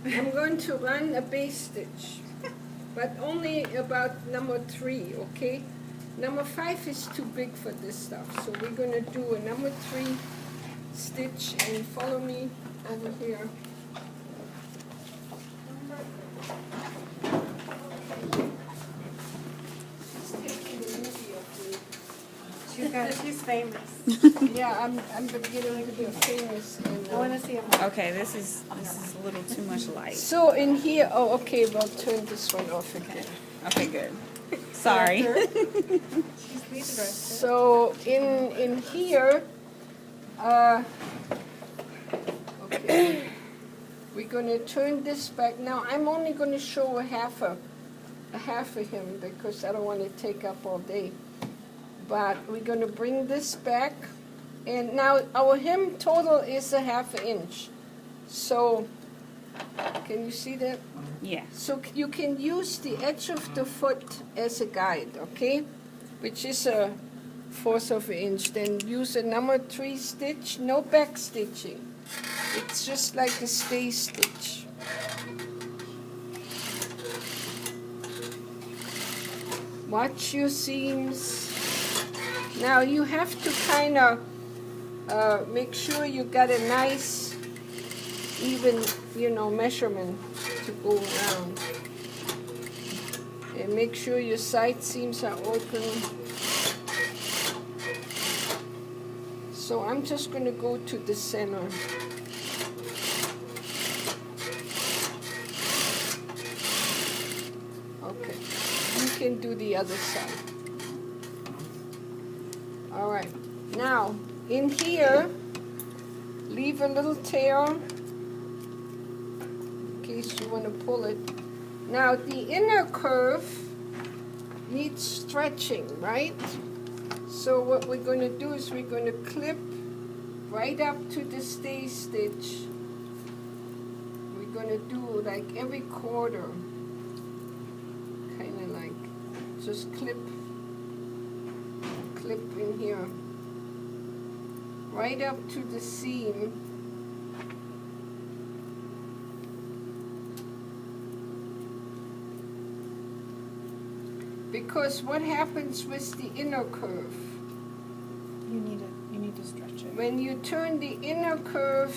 I'm going to run a base stitch, but only about number 3, okay? Number 5 is too big for this stuff, so we're going to do a number 3 stitch, and follow me over here. She's famous. Yeah, I'm beginning to be famous. I want to see him. Okay, this is a little too much light. So in here, oh, okay, well, turn this one off again. Okay, good. Sorry. So in here, okay, we're going to turn this back. Now I'm only going to show a half of him because I don't want to take up all day. But we're going to bring this back, and now our hem total is a 1/2 inch. So can you see that? Yeah. So you can use the edge of the foot as a guide, okay? Which is a 1/4 of an inch. Then use a number 3 stitch, no back stitching. It's just like a stay stitch. Watch your seams. Now you have to kind of make sure you got a nice, even, measurement to go around. And make sure your side seams are open. So I'm just going to go to the center. Okay, you can do the other side. All right, now in here, leave a little tail in case you want to pull it. Now the inner curve needs stretching, right? So what we're going to do is we're going to clip right up to the stay stitch. We're going to do like every quarter, kind of like just clip in here, right up to the seam. Because what happens with the inner curve? You need to stretch it. When you turn the inner curve,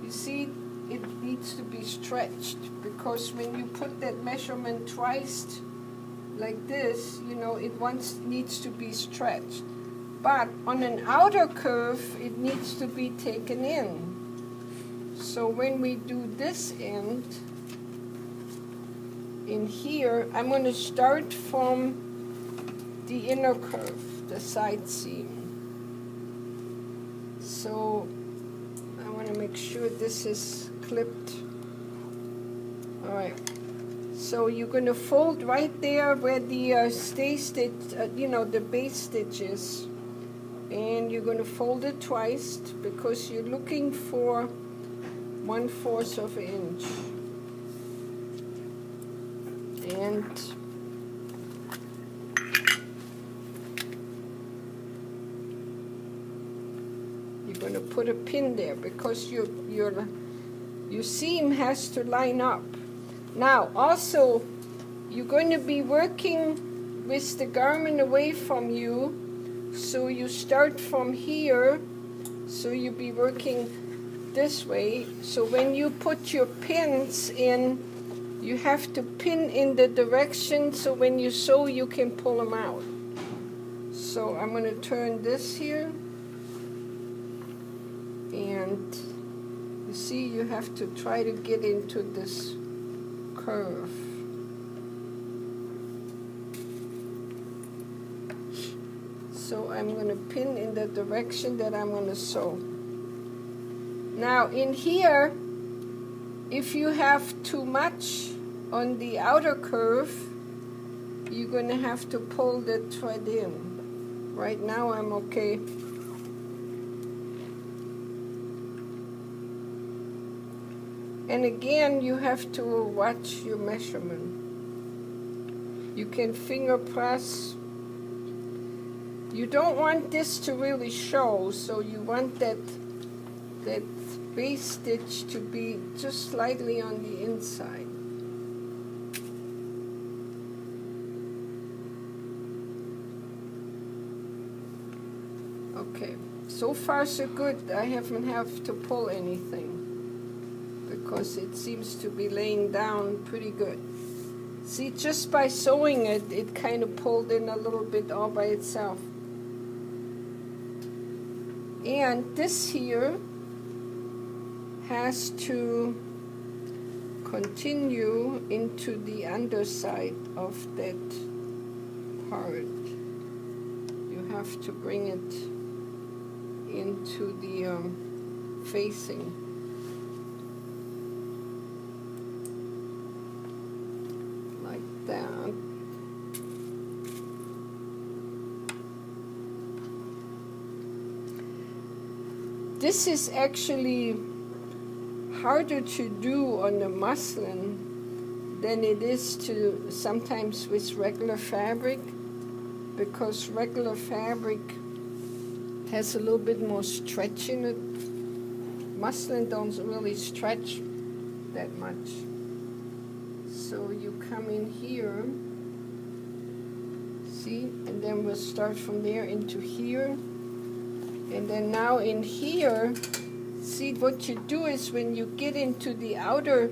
you see it needs to be stretched, because when you put that measurement twice like this, it once needs to be stretched. But on an outer curve, it needs to be taken in. So when we do this end, in here, I'm going to start from the inner curve, the side seam. So I want to make sure this is clipped. All right. So you're going to fold right there where the stay stitch, the base stitch is. And you're going to fold it twice because you're looking for 1/4 of an inch. And you're going to put a pin there because your seam has to line up. Now also you're going to be working with the garment away from you, so you start from here, so you'll be working this way. So when you put your pins in, you have to pin in the direction so when you sew you can pull them out. So I'm going to turn this here, and you see you have to try to get into this curve. So I'm going to pin in the direction that I'm going to sew. Now in here, if you have too much on the outer curve, you're going to have to pull the thread in. Right now I'm okay. And again, you have to watch your measurement. You can finger press. You don't want this to really show, so you want that base stitch to be just slightly on the inside. Okay, so far so good. I haven't have to pull anything because it seems to be laying down pretty good. See, just by sewing it, it kind of pulled in a little bit all by itself. And this here has to continue into the underside of that part. You have to bring it into the facing. Like that. This is actually harder to do on the muslin than it is to sometimes with regular fabric, because regular fabric has a little bit more stretch in it. Muslin don't really stretch that much. So you come in here, see, and then we'll start from there into here. And then now in here, see, what you do is when you get into the outer,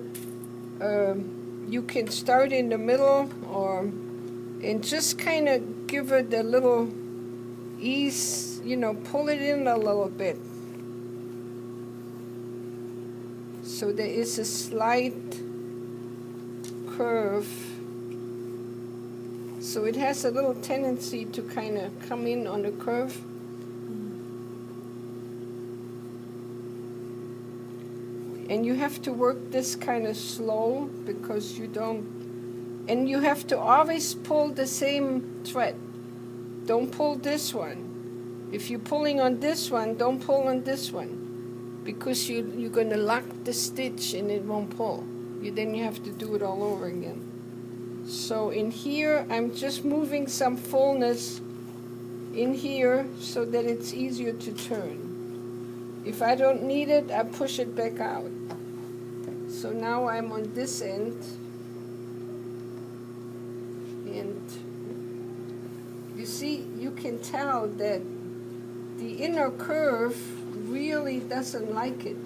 you can start in the middle and just kind of give it a little ease, you know, pull it in a little bit. So there is a slight curve. So it has a little tendency to kind of come in on the curve. And you have to work this kind of slow because you don't, and you have to always pull the same thread. Don't pull this one. If you're pulling on this one, don't pull on this one, because you're going to lock the stitch and it won't pull. Then you have to do it all over again. So in here, I'm just moving some fullness in here so that it's easier to turn. If I don't need it, I push it back out. So now I'm on this end, and you see, you can tell that the inner curve really doesn't like it.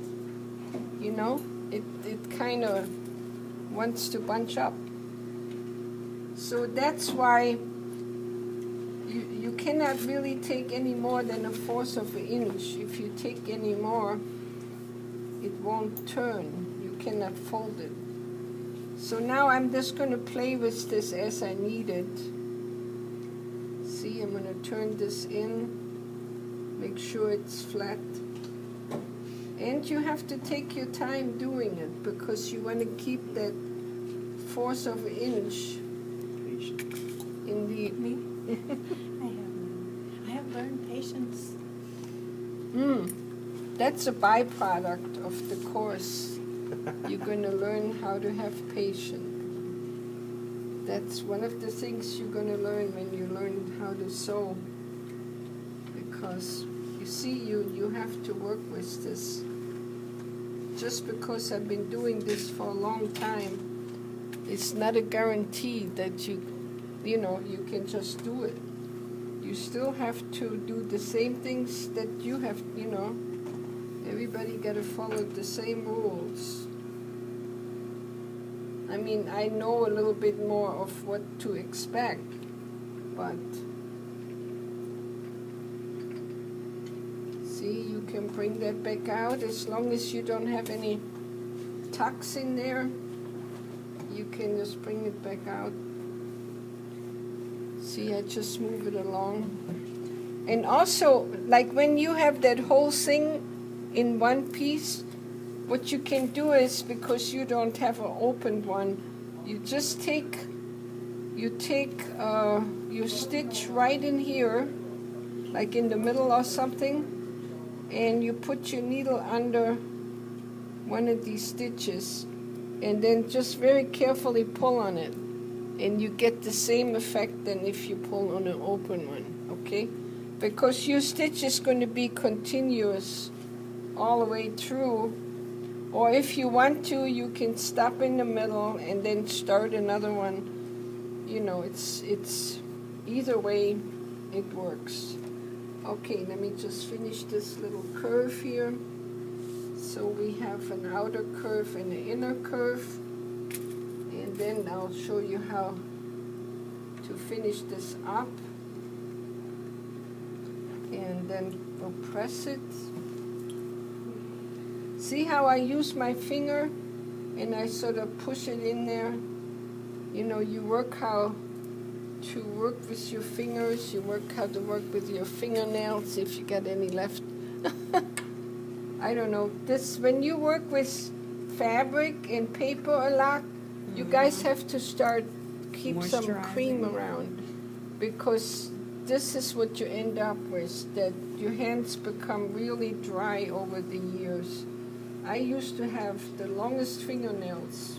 You know, it kind of wants to bunch up. So that's why you cannot really take any more than 1/4 of an inch. If you take any more, it won't turn. You cannot fold it. So now I'm just going to play with this as I need it. See, I'm going to turn this in, make sure it's flat. And you have to take your time doing it because you want to keep that 1/4 of an inch in the... Me? I have learned patience. That's a byproduct of the course. You're going to learn how to have patience. That's one of the things you're going to learn when you learn how to sew. Because you see, you have to work with this. Just because I've been doing this for a long time, it's not a guarantee that you can just do it. You still have to do the same things that you have, everybody got to follow the same rules. I mean, I know a little bit more of what to expect, but see, you can bring that back out as long as you don't have any tucks in there. You can just bring it back out. See, I just move it along. And also, like when you have that whole thing in one piece, what you can do is, because you don't have an opened one, you just take your stitch right in here, like in the middle or something, and you put your needle under one of these stitches, and then just very carefully pull on it. And you get the same effect than if you pull on an open one, okay? Because your stitch is going to be continuous all the way through, Or if you want to, you can stop in the middle and then start another one. You know, it's either way, it works. Okay, let me just finish this little curve here. So we have an outer curve and an inner curve. And then I'll show you how to finish this up. And then we'll press it. See how I use my finger and I sort of push it in there? You know, you work how to work with your fingers, you work how to work with your fingernails if you got any left. I don't know. This, when you work with fabric and paper a lot, you guys have to keep some cream around, because this is what you end up with, that your hands become really dry over the years. I used to have the longest fingernails.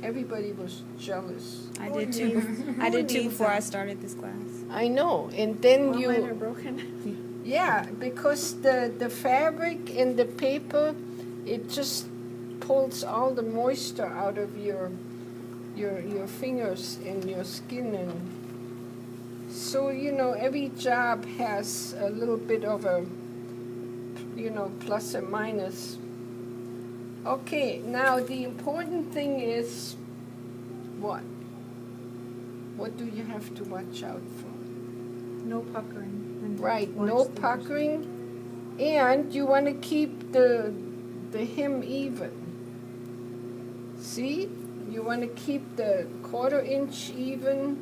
Everybody was jealous. I did too. I did too before I started this class. I know, and then Well, mine are broken. Yeah, because the fabric and the paper, it just pulls all the moisture out of your fingers and your skin, and so, you know, every job has a little bit of a, you know, plus or minus. Okay, now the important thing is what? What do you have to watch out for? No puckering. And Right, watch no the puckering, and you want to keep the hem even. See? You want to keep the 1/4 inch even,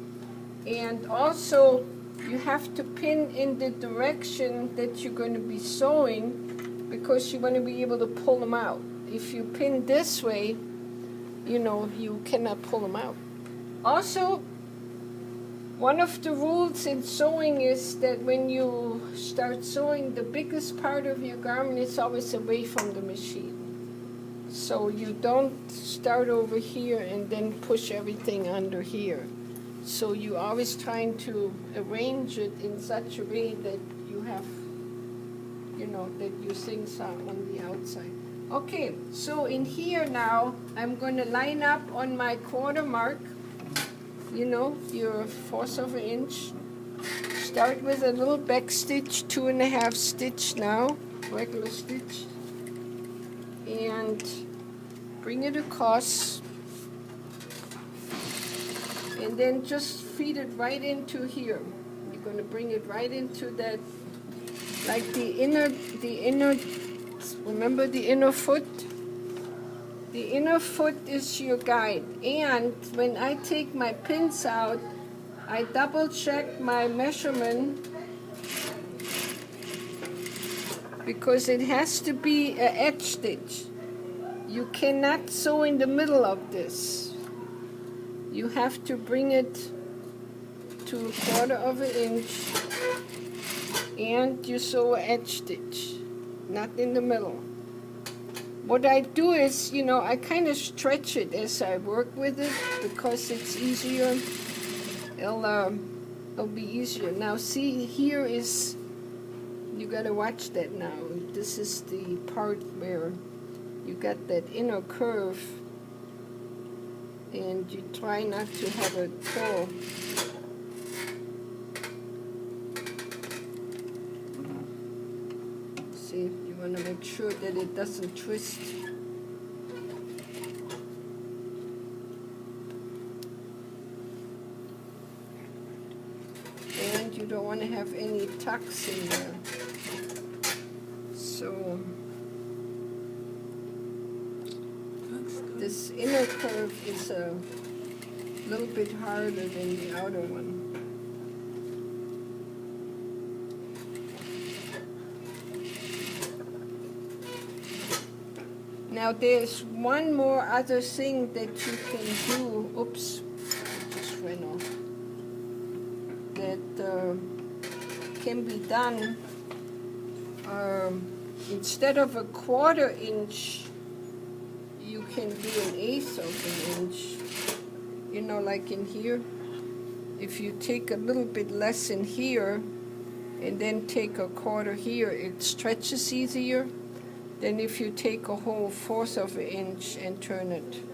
and also you have to pin in the direction that you're going to be sewing, because you want to be able to pull them out. If you pin this way, you know, you cannot pull them out. Also, one of the rules in sewing is that when you start sewing, the biggest part of your garment is always away from the machine. So you don't start over here and then push everything under here. So you're always trying to arrange it in such a way that you have, you know, that your things are on the outside. Okay, so in here now, I'm going to line up on my 1/4 mark, you know, your 1/4 of an inch. Start with a little back stitch, 2.5 stitch now, regular stitch, and bring it across, and then just feed it right into here. You're going to bring it right into that, like the inner, remember the inner foot? The inner foot is your guide. And when I take my pins out, I double check my measurement, because it has to be an edge stitch. You cannot sew in the middle of this. You have to bring it to 1/4 of an inch, and you sew an edge stitch, not in the middle. What I do is, you know, I kind of stretch it as I work with it, because it's easier. It'll be easier. Now see, here is, you gotta watch that now. This is the part where you got that inner curve, and you try not to have it pull. See, you want to make sure that it doesn't twist. And you don't want to have any tucks in there. So this inner curve is a little bit harder than the outer one. Now there's one more other thing that you can do. Oops, it just went off. That can be done. Instead of a 1/4 inch, you can do 1/8 of an inch. You know, like in here. If you take a little bit less in here, and then take a 1/4 here, it stretches easier. than if you take a whole fourth of an inch and turn it.